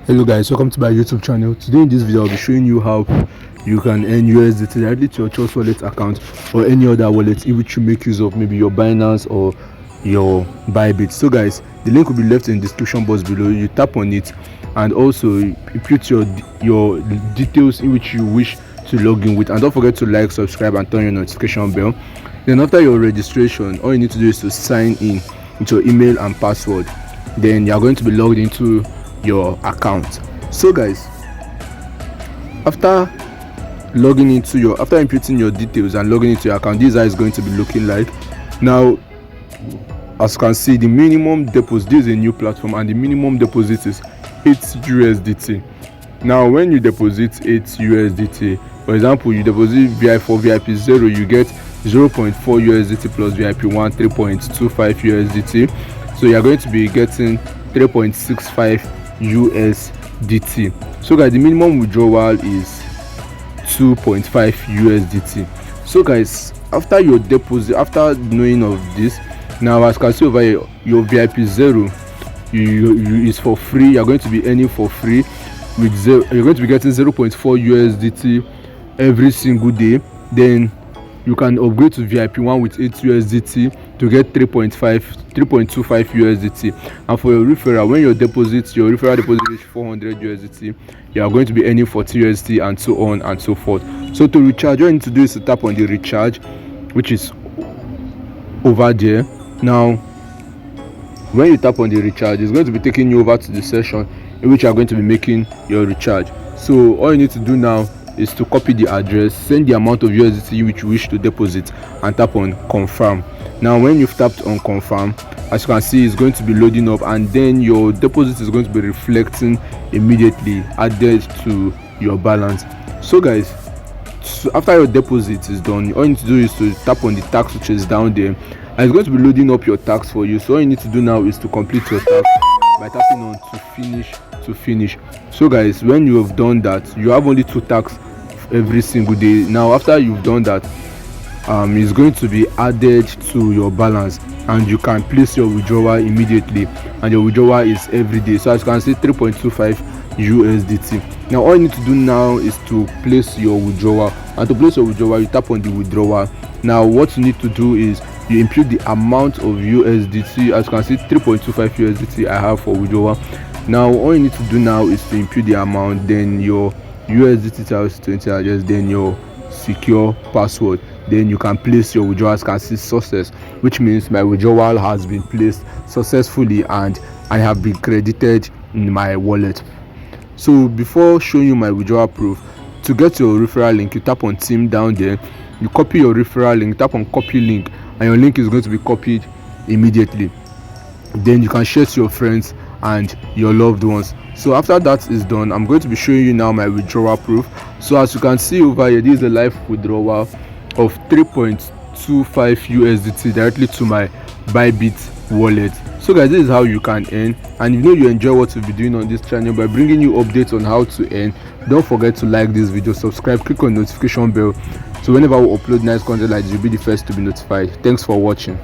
Hello guys, welcome to my YouTube channel. Today in this video I'll be showing you how you can earn USDT directly to your Trust Wallet account or any other wallet in which you make use of, maybe your Binance or your Bybit. So guys, the link will be left in the description box below. You tap on it and also you put your details in which you wish to log in with, and don't forget to like, subscribe and turn your notification bell. Then after your registration, all you need to do is to sign in with your email and password. Then you are going to be logged into your account. So guys, after inputting your details and logging into your account, this is how it's going to be looking like. Now, as you can see, the minimum deposit, this is a new platform, and the minimum deposit is 8 USDT. Now when you deposit 8 USDT, for example, you deposit VIP4, VIP0, you get 0.4 USDT plus VIP1 3.25 USDT. So you are going to be getting 3.65 USDT. So guys, the minimum withdrawal is 2.5 USDT. So guys, after your deposit, after knowing of this, now as you can see over here, your VIP0 is for free. You're going to be earning for free with zero. You're going to be getting 0.4 USDT every single day. Then you can upgrade to VIP1 with 8 USDT to get 3.25 USDT. And for your referral, when your referral deposit is 400 USDT, you are going to be earning 40 USDT, and so on and so forth. So to recharge, all you need to do is to tap on the recharge, which is over there. Now when you tap on the recharge, it's going to be taking you over to the session in which you are going to be making your recharge. So all you need to do now is to copy the address, send the amount of USDT which you wish to deposit, and tap on confirm. Now when you've tapped on confirm, as you can see, it's going to be loading up, and then your deposit is going to be reflecting immediately added to your balance. So guys, after your deposit is done, all you need to do is to tap on the tax which is down there, and it's going to be loading up your tax for you. So all you need to do now is to complete your tax by tapping on to finish. So guys, when you have done that, you have only 2 tax every single day. Now after you've done that, it's going to be added to your balance, and you can place your withdrawal immediately, and your withdrawal is every day. So as you can see, 3.25 USDT. Now all you need to do now is to place your withdrawal, and to place your withdrawal, you tap on the withdrawal. Now what you need to do is you input the amount of USDT. As you can see, 3.25 USDT I have for withdrawal. Now all you need to do now is to input the amount, then your USDT times 20 address, then your secure password. Then you can place your withdrawal. As you can see, success, which means my withdrawal has been placed successfully and I have been credited in my wallet. So before showing you my withdrawal proof, to get your referral link, you tap on team down there, you copy your referral link, tap on copy link, and your link is going to be copied immediately. Then you can share to your friends and your loved ones. So after that is done, I'm going to be showing you now my withdrawal proof. So as you can see over here, this is a live withdrawal of 3.25 USDT directly to my Bybit wallet. So guys, this is how you can earn, and if you enjoy what we'll be doing on this channel by bringing you updates on how to earn, don't forget to like this video, subscribe, click on notification bell, so whenever we upload nice content like this, you'll be the first to be notified. Thanks for watching.